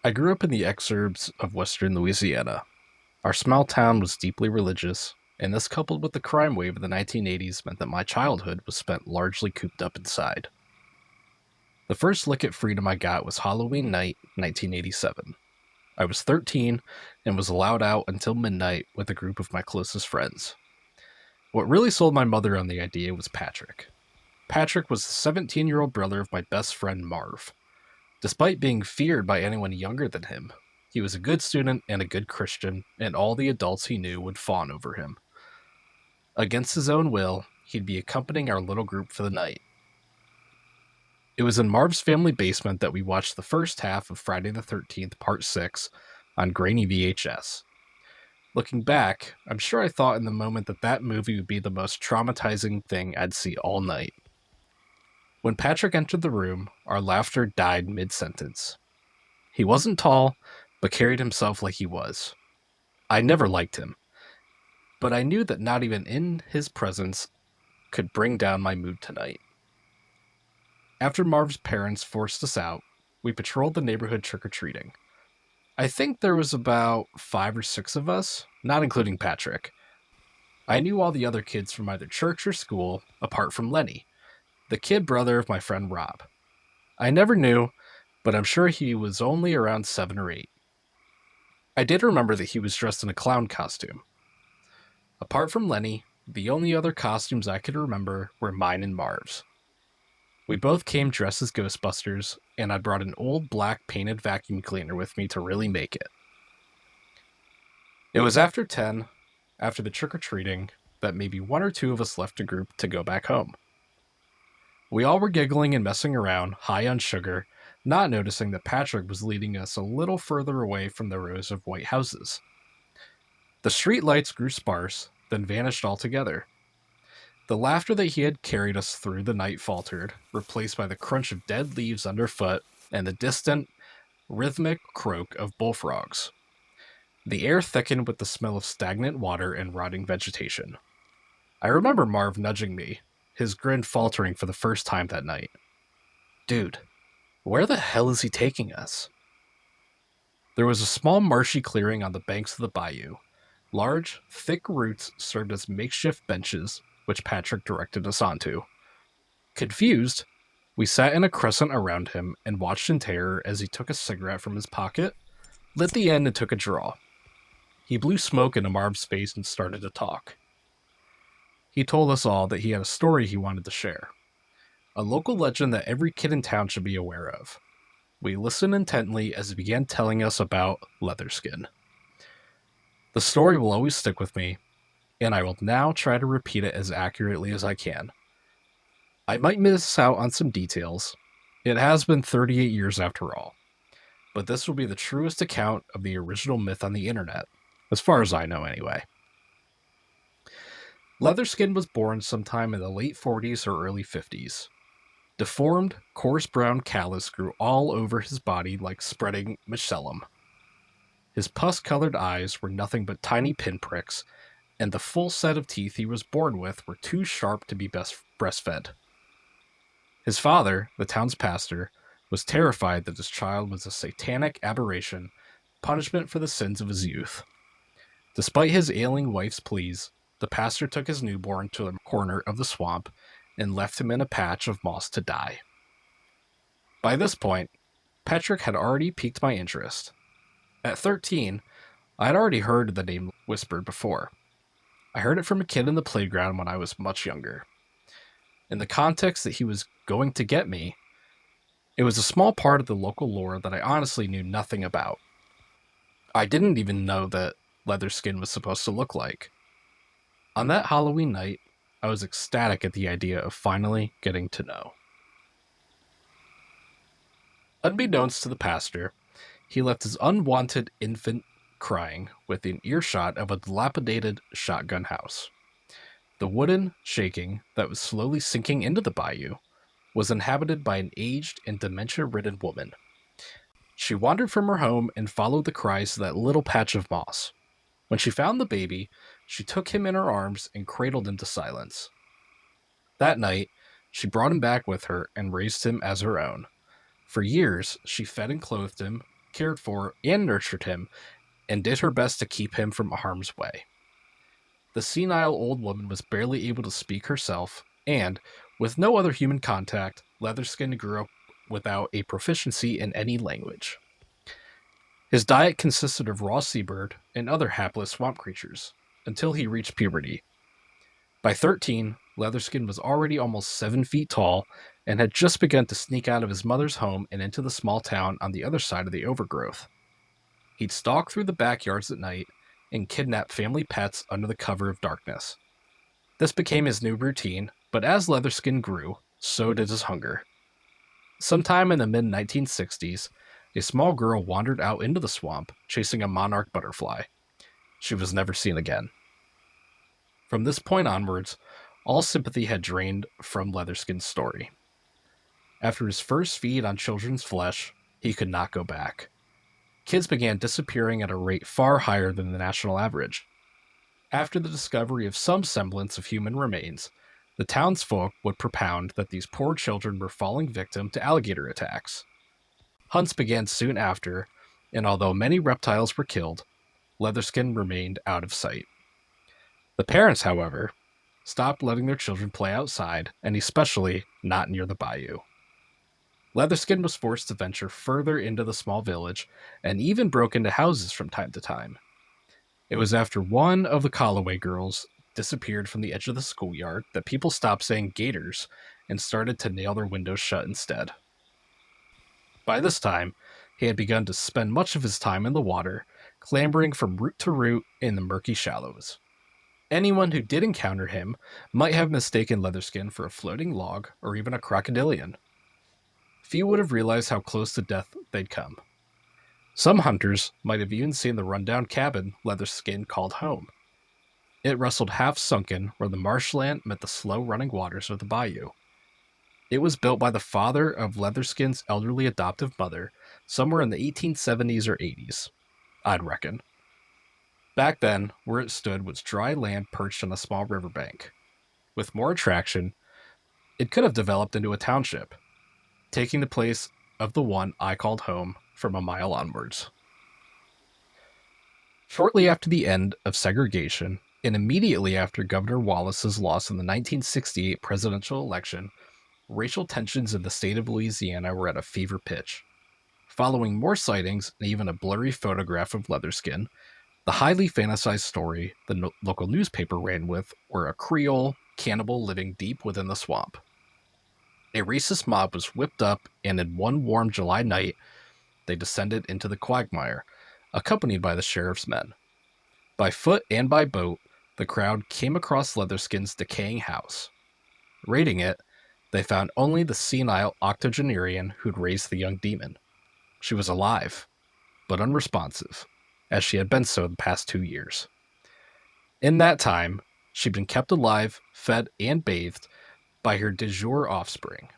I grew up in the exurbs of western Louisiana. Our small town was deeply religious, and this coupled with the crime wave of the 1980s meant that my childhood was spent largely cooped up inside. The first lick at freedom I got was Halloween night, 1987. I was 13 and was allowed out until midnight with a group of my closest friends. What really sold my mother on the idea was Patrick. Patrick was the 17-year-old brother of my best friend Marv. Despite being feared by anyone younger than him, he was a good student and a good Christian, and all the adults he knew would fawn over him. Against his own will, he'd be accompanying our little group for the night. It was in Marv's family basement that we watched the first half of Friday the 13th, Part 6, on grainy VHS. Looking back, I'm sure I thought in the moment that that movie would be the most traumatizing thing I'd see all night. When Patrick entered the room, our laughter died mid-sentence. He wasn't tall, but carried himself like he was. I never liked him, but I knew that not even in his presence could bring down my mood tonight. After Marv's parents forced us out, we patrolled the neighborhood trick-or-treating. I think there was about 5 or 6 of us, not including Patrick. I knew all the other kids from either church or school, apart from Lenny, the kid brother of my friend Rob. I never knew, but I'm sure he was only around 7 or 8. I did remember that he was dressed in a clown costume. Apart from Lenny, the only other costumes I could remember were mine and Marv's. We both came dressed as Ghostbusters, and I brought an old black painted vacuum cleaner with me to really make it. It was after 10, after the trick-or-treating, that maybe 1 or 2 of us left the group to go back home. We all were giggling and messing around, high on sugar, not noticing that Patrick was leading us a little further away from the rows of white houses. The street lights grew sparse, then vanished altogether. The laughter that he had carried us through the night faltered, replaced by the crunch of dead leaves underfoot and the distant, rhythmic croak of bullfrogs. The air thickened with the smell of stagnant water and rotting vegetation. I remember Marv nudging me, his grin faltering for the first time that night. Dude, where the hell is he taking us? There was a small marshy clearing on the banks of the bayou. Large, thick roots served as makeshift benches, which Patrick directed us onto. Confused, we sat in a crescent around him and watched in terror as he took a cigarette from his pocket, lit the end, and took a draw. He blew smoke into Marv's face and started to talk. He told us all that he had a story he wanted to share. A local legend that every kid in town should be aware of. We listened intently as he began telling us about Leatherskin. The story will always stick with me, and I will now try to repeat it as accurately as I can. I might miss out on some details. It has been 38 years after all. But this will be the truest account of the original myth on the internet, as far as I know anyway. Leatherskin was born sometime in the late 40s or early 50s. Deformed, coarse brown callus grew all over his body like spreading mycelium. His pus-colored eyes were nothing but tiny pinpricks, and the full set of teeth he was born with were too sharp to be best breastfed. His father, the town's pastor, was terrified that his child was a satanic aberration, punishment for the sins of his youth. Despite his ailing wife's pleas, the pastor took his newborn to a corner of the swamp and left him in a patch of moss to die. By this point, Patrick had already piqued my interest. At 13, I had already heard the name whispered before. I heard it from a kid in the playground when I was much younger. In the context that he was going to get me, it was a small part of the local lore that I honestly knew nothing about. I didn't even know that Leatherskin was supposed to look like. On that Halloween night, I was ecstatic at the idea of finally getting to know. Unbeknownst to the pastor, he left his unwanted infant crying within earshot of a dilapidated shotgun house. The wooden shaking that was slowly sinking into the bayou was inhabited by an aged and dementia-ridden woman. She wandered from her home and followed the cries to that little patch of moss. When she found the baby, she took him in her arms and cradled him to silence. That night, she brought him back with her and raised him as her own. For years, she fed and clothed him, cared for, and nurtured him, and did her best to keep him from harm's way. The senile old woman was barely able to speak herself, and, with no other human contact, Leatherskin grew up without a proficiency in any language. His diet consisted of raw seabird and other hapless swamp creatures, until he reached puberty. By 13, Leatherskin was already almost 7 feet tall and had just begun to sneak out of his mother's home and into the small town on the other side of the overgrowth. He'd stalk through the backyards at night and kidnap family pets under the cover of darkness. This became his new routine, but as Leatherskin grew, so did his hunger. Sometime in the mid 1960s, a small girl wandered out into the swamp chasing a monarch butterfly. She was never seen again. From this point onwards, all sympathy had drained from Leatherskin's story. After his first feed on children's flesh, he could not go back. Kids began disappearing at a rate far higher than the national average. After the discovery of some semblance of human remains, the townsfolk would propound that these poor children were falling victim to alligator attacks. Hunts began soon after, and although many reptiles were killed, Leatherskin remained out of sight. The parents, however, stopped letting their children play outside, and especially not near the bayou. Leatherskin was forced to venture further into the small village and even broke into houses from time to time. It was after one of the Callaway girls disappeared from the edge of the schoolyard that people stopped saying gators and started to nail their windows shut instead. By this time, he had begun to spend much of his time in the water, clambering from root to root in the murky shallows. Anyone who did encounter him might have mistaken Leatherskin for a floating log or even a crocodilian. Few would have realized how close to death they'd come. Some hunters might have even seen the rundown cabin Leatherskin called home. It rustled half-sunken where the marshland met the slow-running waters of the bayou. It was built by the father of Leatherskin's elderly adoptive mother somewhere in the 1870s or 80s, I'd reckon. Back then, where it stood was dry land perched on a small riverbank. With more attraction, it could have developed into a township, taking the place of the one I called home from a mile onwards. Shortly after the end of segregation, and immediately after Governor Wallace's loss in the 1968 presidential election, racial tensions in the state of Louisiana were at a fever pitch. Following more sightings and even a blurry photograph of Leatherskin, the highly fantasized story the local newspaper ran with were a Creole cannibal living deep within the swamp. A racist mob was whipped up, and in one warm July night, they descended into the quagmire, accompanied by the sheriff's men. By foot and by boat, the crowd came across Leatherskin's decaying house. Raiding it, they found only the senile octogenarian who'd raised the young demon. She was alive, but unresponsive, as she had been so the past 2 years. In that time, she'd been kept alive, fed, and bathed by her de jure offspring.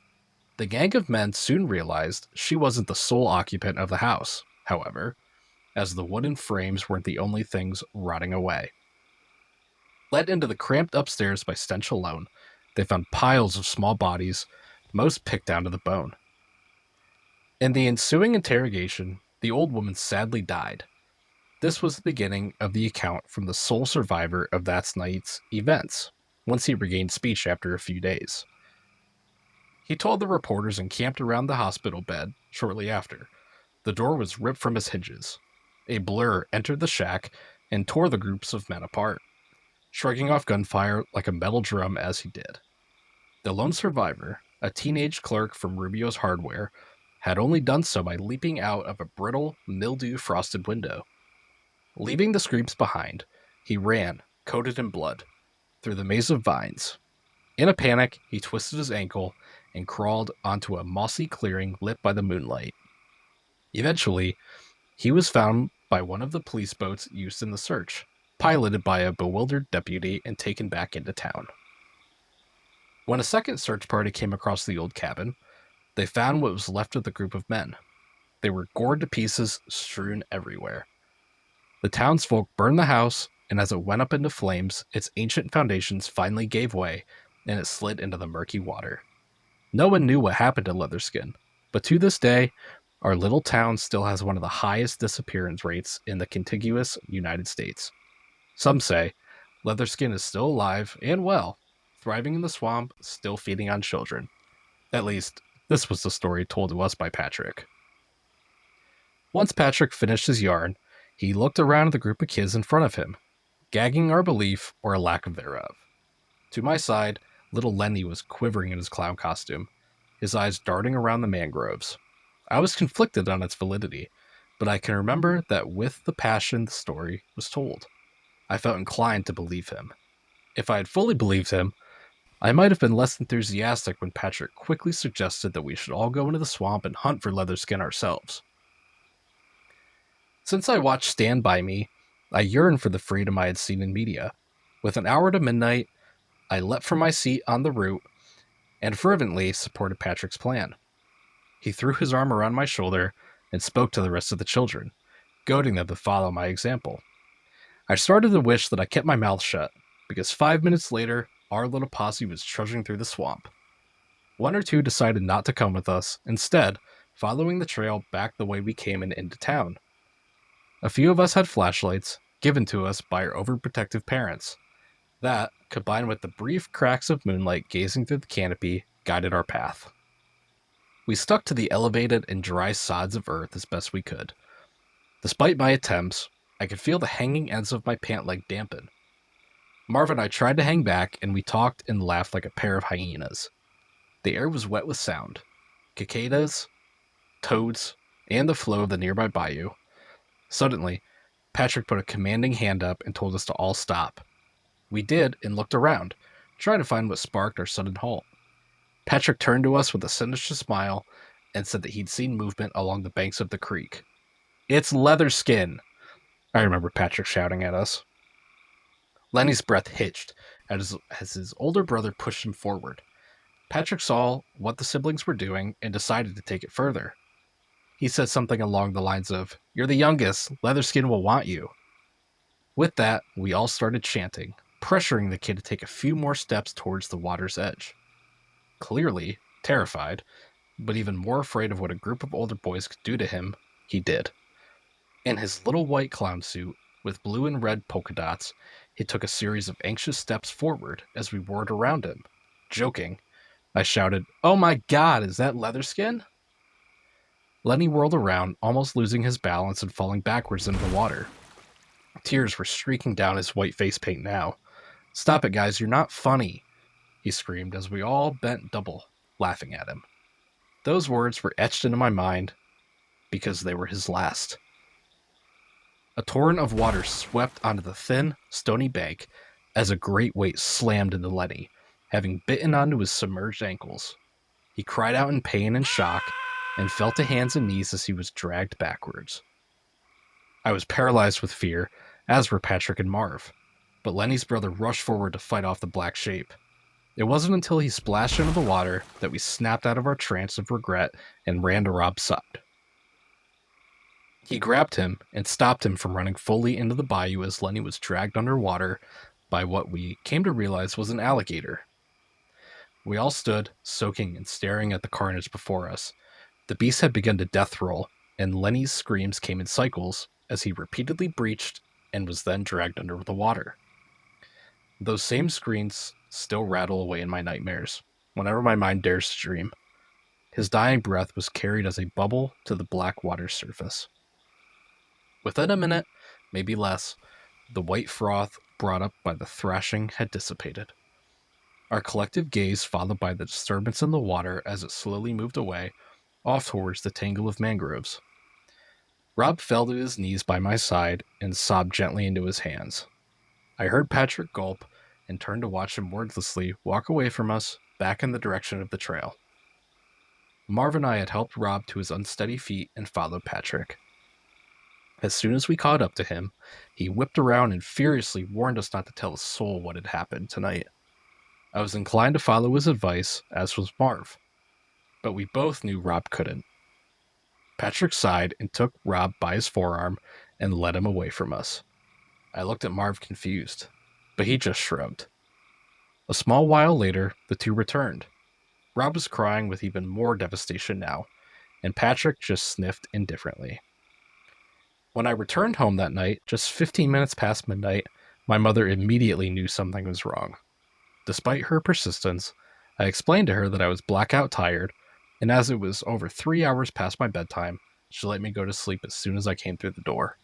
The gang of men soon realized she wasn't the sole occupant of the house, however, as the wooden frames weren't the only things rotting away. Led into the cramped upstairs by stench alone, they found piles of small bodies, most picked down to the bone. In the ensuing interrogation, the old woman sadly died. This was the beginning of the account from the sole survivor of that night's events, once he regained speech after a few days. He told the reporters encamped around the hospital bed shortly after. The door was ripped from its hinges. A blur entered the shack and tore the groups of men apart, shrugging off gunfire like a metal drum as he did. The lone survivor, a teenage clerk from Rubio's Hardware, had only done so by leaping out of a brittle, mildew-frosted window. Leaving the screams behind, he ran, coated in blood, through the maze of vines. In a panic, he twisted his ankle and crawled onto a mossy clearing lit by the moonlight. Eventually, he was found by one of the police boats used in the search, piloted by a bewildered deputy and taken back into town. When a second search party came across the old cabin, they found what was left of the group of men. They were gored to pieces, strewn everywhere. The townsfolk burned the house, and as it went up into flames, its ancient foundations finally gave way, and it slid into the murky water. No one knew what happened to Leatherskin, but to this day, Our little town still has one of the highest disappearance rates in the contiguous United States. Some say Leatherskin is still alive and well, thriving in the swamp, still feeding on children. At least, this was the story told to us by Patrick. Once Patrick finished his yarn, he looked around at the group of kids in front of him, gagging our belief or a lack of thereof. To my side, little Lenny was quivering in his clown costume, his eyes darting around the mangroves. I was conflicted on its validity, but I can remember that with the passion the story was told, I felt inclined to believe him. If I had fully believed him, I might have been less enthusiastic when Patrick quickly suggested that we should all go into the swamp and hunt for Leatherskin ourselves. Since I watched Stand By Me, I yearned for the freedom I had seen in media. With an hour to midnight, I leapt from my seat on the route and fervently supported Patrick's plan. He threw his arm around my shoulder and spoke to the rest of the children, goading them to follow my example. I started to wish that I kept my mouth shut, because 5 minutes later, our little posse was trudging through the swamp. One or two decided not to come with us, instead, following the trail back the way we came in into town. A few of us had flashlights, given to us by our overprotective parents. That, combined with the brief cracks of moonlight gazing through the canopy, guided our path. We stuck to the elevated and dry sods of earth as best we could. Despite my attempts, I could feel the hanging ends of my pant leg dampen. Marv and I tried to hang back, and we talked and laughed like a pair of hyenas. The air was wet with sound. Cicadas, toads, and the flow of the nearby bayou. Suddenly, Patrick put a commanding hand up and told us to all stop. We did and looked around, trying to find what sparked our sudden halt. Patrick turned to us with a sinister smile and said that he'd seen movement along the banks of the creek. "It's Leatherskin!" I remember Patrick shouting at us. Lenny's breath hitched as his older brother pushed him forward. Patrick saw what the siblings were doing and decided to take it further. He said something along the lines of, "You're the youngest, Leatherskin will want you." With that, we all started chanting, pressuring the kid to take a few more steps towards the water's edge. Clearly, terrified, but even more afraid of what a group of older boys could do to him, he did. In his little white clown suit, with blue and red polka dots, he took a series of anxious steps forward as we whirled around him. Joking, I shouted, "Oh my God, is that Leatherskin?" Lenny whirled around, almost losing his balance and falling backwards into the water. Tears were streaking down his white face paint now. "Stop it, guys, you're not funny," he screamed as we all bent double, laughing at him. Those words were etched into my mind because they were his last. A torrent of water swept onto the thin, stony bank as a great weight slammed into Lenny, having bitten onto his submerged ankles. He cried out in pain and shock and fell to hands and knees as he was dragged backwards. I was paralyzed with fear, as were Patrick and Marv, but Lenny's brother rushed forward to fight off the black shape. It wasn't until he splashed into the water that we snapped out of our trance of regret and ran to Rob's side. He grabbed him and stopped him from running fully into the bayou as Lenny was dragged underwater by what we came to realize was an alligator. We all stood, soaking and staring at the carnage before us. The beast had begun to death roll, and Lenny's screams came in cycles as he repeatedly breached and was then dragged under the water. Those same screams still rattle away in my nightmares, whenever my mind dares to dream. His dying breath was carried as a bubble to the black water's surface. Within a minute, maybe less, the white froth brought up by the thrashing had dissipated. Our collective gaze followed by the disturbance in the water as it slowly moved away, off towards the tangle of mangroves. Rob fell to his knees by my side and sobbed gently into his hands. I heard Patrick gulp and turned to watch him wordlessly walk away from us, back in the direction of the trail. Marv and I had helped Rob to his unsteady feet and followed Patrick. As soon as we caught up to him, he whipped around and furiously warned us not to tell a soul what had happened tonight. I was inclined to follow his advice, as was Marv, but we both knew Rob couldn't. Patrick sighed and took Rob by his forearm and led him away from us. I looked at Marv confused, but he just shrugged. A small while later, the two returned. Rob was crying with even more devastation now. and Patrick just sniffed indifferently. When I returned home that night, just 15 minutes past midnight, my mother immediately knew something was wrong. Despite her persistence, I explained to her that I was blackout tired, and as it was over 3 hours past my bedtime, she let me go to sleep as soon as I came through the door.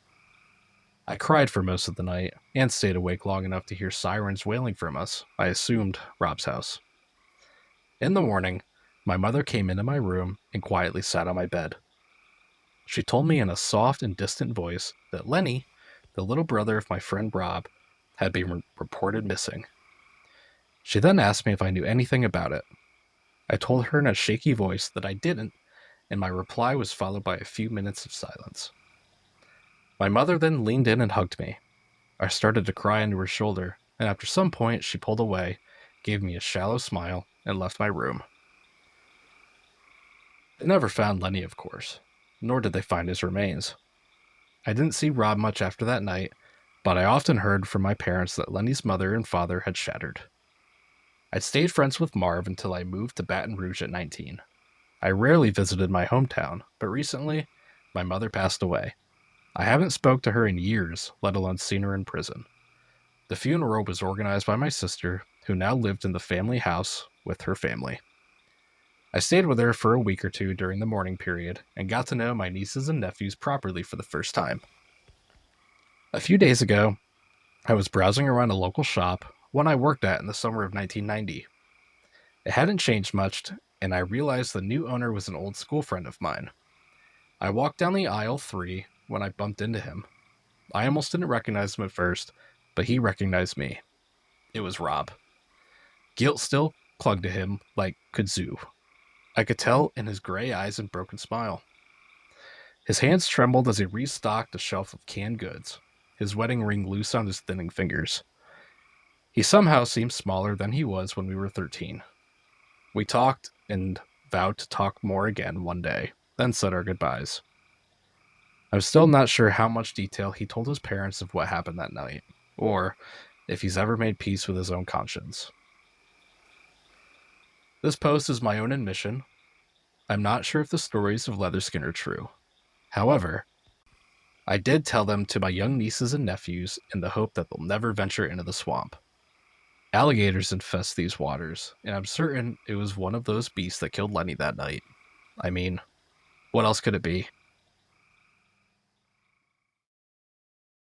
I cried for most of the night, and stayed awake long enough to hear sirens wailing from us, I assumed Rob's house. In the morning, my mother came into my room and quietly sat on my bed. She told me in a soft and distant voice that Lenny, the little brother of my friend Rob, had been reported missing. She then asked me if I knew anything about it. I told her in a shaky voice that I didn't, and my reply was followed by a few minutes of silence. My mother then leaned in and hugged me. I started to cry into her shoulder, and after some point she pulled away, gave me a shallow smile, and left my room. They never found Lenny, of course, nor did they find his remains. I didn't see Rob much after that night, but I often heard from my parents that Lenny's mother and father had shattered. I'd stayed friends with Marv until I moved to Baton Rouge at 19. I rarely visited my hometown, but recently, my mother passed away. I haven't spoke to her in years, let alone seen her in prison. The funeral was organized by my sister, who now lived in the family house with her family. I stayed with her for a week or two during the mourning period and got to know my nieces and nephews properly for the first time. A few days ago, I was browsing around a local shop, one I worked at in the summer of 1990. It hadn't changed much, and I realized the new owner was an old school friend of mine. I walked down the aisle 3 when I bumped into him. I almost didn't recognize him at first, but he recognized me. It was Rob. Guilt still clung to him like kudzu. I could tell in his gray eyes and broken smile. His hands trembled as he restocked a shelf of canned goods, his wedding ring loose on his thinning fingers. He somehow seemed smaller than he was when we were 13. We talked and vowed to talk more again one day, then said our goodbyes. I'm still not sure how much detail he told his parents of what happened that night, or if he's ever made peace with his own conscience. This post is my own admission. I'm not sure if the stories of Leatherskin are true. However, I did tell them to my young nieces and nephews in the hope that they'll never venture into the swamp. Alligators infest these waters, and I'm certain it was one of those beasts that killed Lenny that night. I mean, what else could it be?